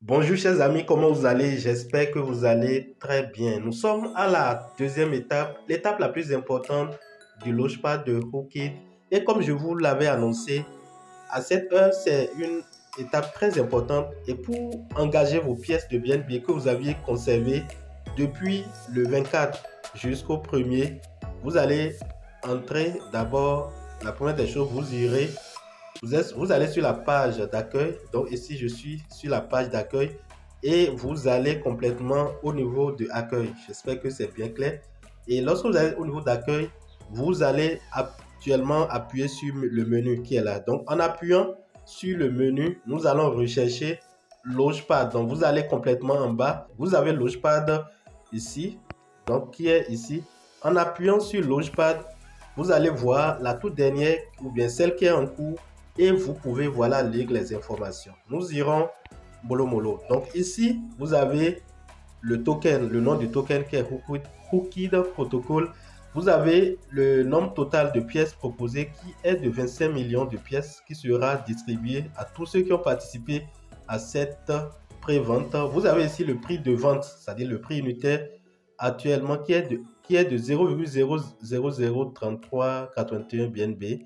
Bonjour chers amis, comment vous allez? J'espère que vous allez très bien. Nous sommes à la deuxième étape, l'étape la plus importante du Launchpad de Hookid. Et comme je vous l'avais annoncé, à cette heure, c'est une étape très importante. Et pour engager vos pièces de BNB que vous aviez conservées depuis le 24 jusqu'au 1er, vous allez entrer d'abord, la première des choses, vous allez sur la page d'accueil. Donc ici, je suis sur la page d'accueil et vous allez complètement au niveau de accueil. J'espère que c'est bien clair. Et lorsque vous allez au niveau d'accueil, vous allez actuellement appuyer sur le menu qui est là. Donc en appuyant sur le menu, nous allons rechercher Launchpad. Donc vous allez complètement en bas. Vous avez Launchpad ici, donc qui est ici. En appuyant sur Launchpad, vous allez voir la toute dernière ou bien celle qui est en cours et vous pouvez voilà lire les informations. Nous irons mollo mollo. Donc ici, vous avez le token, le nom du token qui est Hookid Protocol. Vous avez le nombre total de pièces proposées qui est de 25 millions de pièces qui sera distribué à tous ceux qui ont participé à cette pré-vente. Vous avez ici le prix de vente, c'est-à-dire le prix unitaire actuellement qui est de 0,0003381 BNB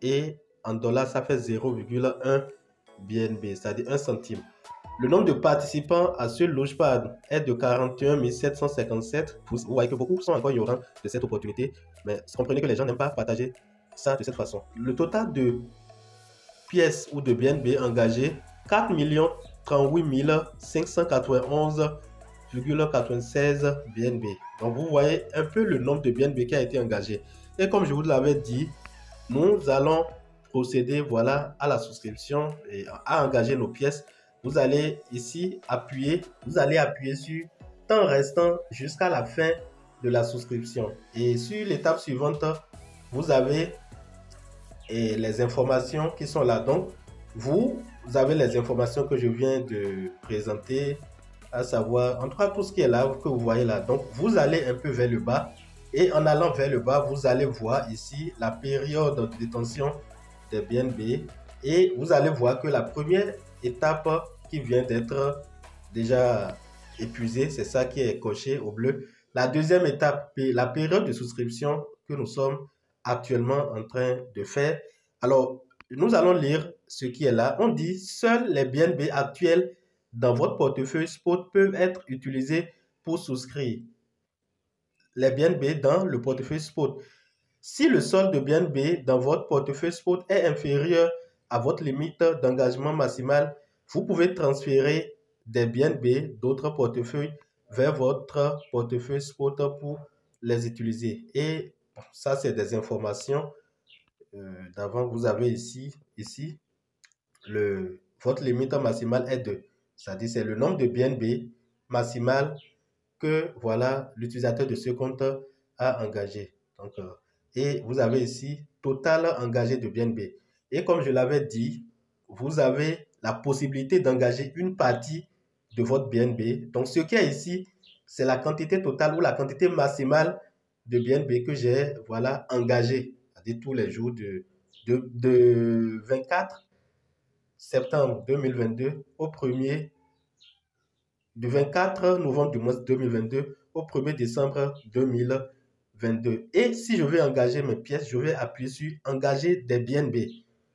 et en dollars, ça fait 0,1 BNB, c'est-à-dire 1 centime. Le nombre de participants à ce Launchpad est de 41 757. Vous voyez que beaucoup sont encore ignorants de cette opportunité, mais comprenez que les gens n'aiment pas partager ça de cette façon. Le total de pièces ou de BNB engagées, 4 38 591,96 BNB. Donc vous voyez un peu le nombre de BNB qui a été engagé. Et comme je vous l'avais dit, nous allons procéder voilà à la souscription et à engager nos pièces. Vous allez ici appuyer, vous allez appuyer sur temps restant jusqu'à la fin de la souscription. Et sur l'étape suivante, vous avez les informations qui sont là. Donc, vous avez les informations que je viens de présenter, à savoir, en tout cas, tout ce qui est là, que vous voyez là. Donc, vous allez un peu vers le bas. Et en allant vers le bas, vous allez voir ici la période de détention des BNB. Et vous allez voir que la première étape qui vient d'être déjà épuisée, c'est ça qui est coché au bleu. La deuxième étape, la période de souscription que nous sommes actuellement en train de faire. Alors, nous allons lire ce qui est là. On dit, seuls les BNB actuels dans votre portefeuille spot peuvent être utilisés pour souscrire les BNB dans le portefeuille spot. Si le solde de BNB dans votre portefeuille spot est inférieur à votre limite d'engagement maximale, vous pouvez transférer des BNB d'autres portefeuilles vers votre portefeuille spot pour les utiliser. Et ça, c'est des informations d'avant. Vous avez ici votre limite maximale est 2. C'est-à-dire c'est le nombre de BNB maximal que voilà l'utilisateur de ce compte a engagé. Donc, et vous avez ici total engagé de BNB. Et comme je l'avais dit, vous avez la possibilité d'engager une partie de votre BNB. Donc, ce qui est ici, c'est la quantité totale ou la quantité maximale de BNB que j'ai voilà, engagé, c'est-à-dire tous les jours de 24 septembre 2022 au 1er du 24 novembre du mois 2022 au 1er décembre 2022. Et si je vais engager mes pièces, je vais appuyer sur engager des BNB.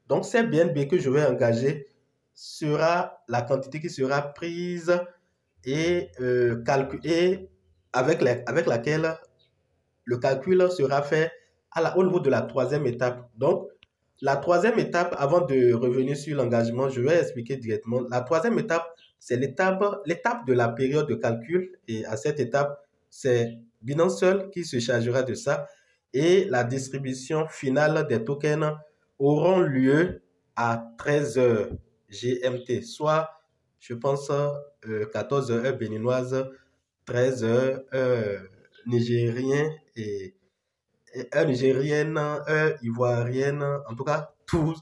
Donc, ces BNB que je vais engager sera la quantité qui sera prise et calculée avec laquelle le calcul sera fait au niveau de la troisième étape. Donc, la troisième étape, avant de revenir sur l'engagement, je vais expliquer directement. La troisième étape, c'est l'étape de la période de calcul. Et à cette étape, c'est Binance seul qui se chargera de ça. Et la distribution finale des tokens auront lieu à 13 heures GMT, soit, je pense, 14 heures béninoise, 13 heures nigérien et heure nigérienne, heure ivoirienne, en tout cas, tous.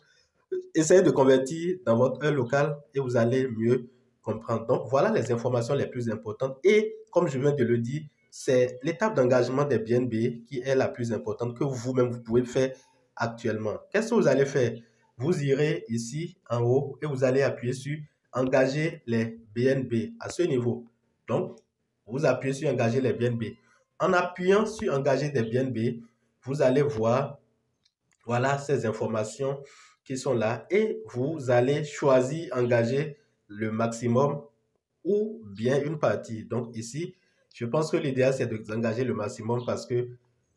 Essayez de convertir dans votre heure locale et vous allez mieux comprendre. Donc, voilà les informations les plus importantes. Et comme je viens de le dire, c'est l'étape d'engagement des BNB qui est la plus importante que vous-même vous pouvez faire actuellement. Qu'est-ce que vous allez faire? Vous irez ici en haut et vous allez appuyer sur engager les BNB à ce niveau. Donc, vous appuyez sur engager les BNB. En appuyant sur engager des BNB, vous allez voir, voilà ces informations qui sont là et vous allez choisir engager le maximum ou bien une partie. Donc ici, je pense que l'idéal c'est d'engager le maximum parce que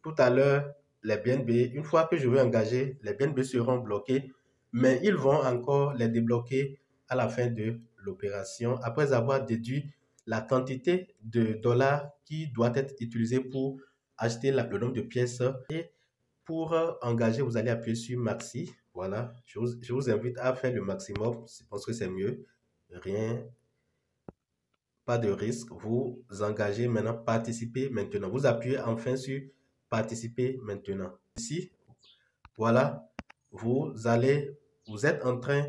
tout à l'heure, les BNB, une fois que je vais engager, les BNB seront bloqués, mais ils vont encore les débloquer à la fin de l'opération après avoir déduit la quantité de dollars qui doit être utilisée pour acheter le nombre de pièces. Et pour engager, vous allez appuyer sur Maxi. Voilà, je vous invite à faire le maximum. Je pense que c'est mieux. Rien, pas de risque. Vous engagez maintenant, participer maintenant. Vous appuyez enfin sur participer maintenant. Ici, voilà, vous êtes en train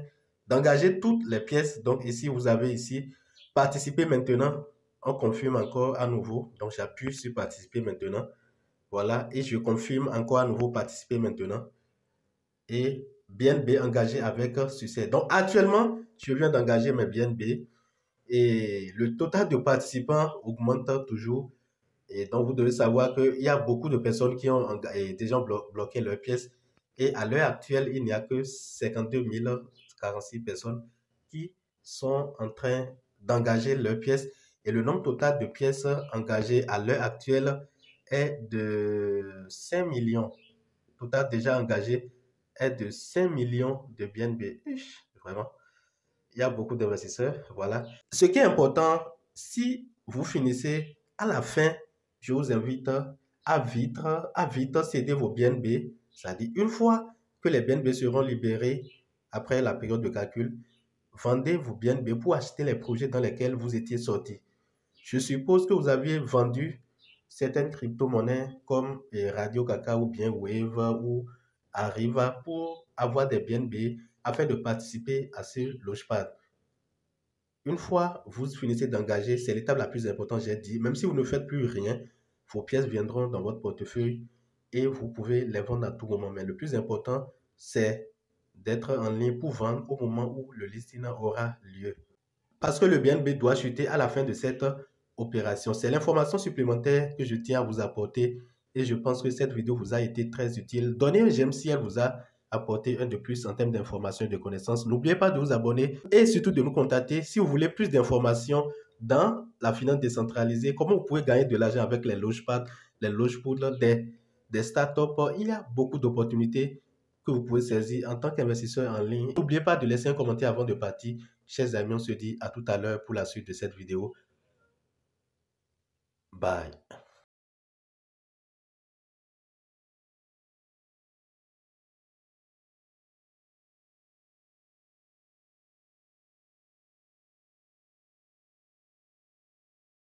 d'engager toutes les pièces. Donc ici, vous avez ici participer maintenant. On confirme encore à nouveau. Donc j'appuie sur participer maintenant. Voilà, et je confirme encore à nouveau participer maintenant. Et BNB engagé avec succès. Donc actuellement, je viens d'engager mes BNB et le total de participants augmente toujours. Et donc vous devez savoir qu'il y a beaucoup de personnes qui ont déjà bloqué leurs pièces. Et à l'heure actuelle, il n'y a que 52 046 personnes qui sont en train d'engager leurs pièces. Et le nombre total de pièces engagées à l'heure actuelle est de 5 millions. Le total déjà engagé est de 5 millions de BNB. Vraiment, il y a beaucoup d'investisseurs. Voilà. Ce qui est important, si vous finissez à la fin, je vous invite à vite céder vos BNB. C'est-à-dire, une fois que les BNB seront libérés après la période de calcul, vendez vos BNB pour acheter les projets dans lesquels vous étiez sorti. Je suppose que vous aviez vendu certaines crypto-monnaies comme Radio Kaka ou bien Wave ou Arriva pour avoir des BNB afin de participer à ce Launchpad. Une fois vous finissez d'engager, c'est l'étape la plus importante, j'ai dit. Même si vous ne faites plus rien, vos pièces viendront dans votre portefeuille et vous pouvez les vendre à tout moment. Mais le plus important, c'est d'être en ligne pour vendre au moment où le listing aura lieu. Parce que le BNB doit chuter à la fin de cette opération. C'est l'information supplémentaire que je tiens à vous apporter et je pense que cette vidéo vous a été très utile. Donnez un j'aime si elle vous a apporté un de plus en termes d'informations et de connaissances. N'oubliez pas de vous abonner et surtout de nous contacter si vous voulez plus d'informations dans la finance décentralisée, comment vous pouvez gagner de l'argent avec les Launchpad, les Launchpool, des startups. Il y a beaucoup d'opportunités que vous pouvez saisir en tant qu'investisseur en ligne. N'oubliez pas de laisser un commentaire avant de partir. Chers amis, on se dit à tout à l'heure pour la suite de cette vidéo. Bye.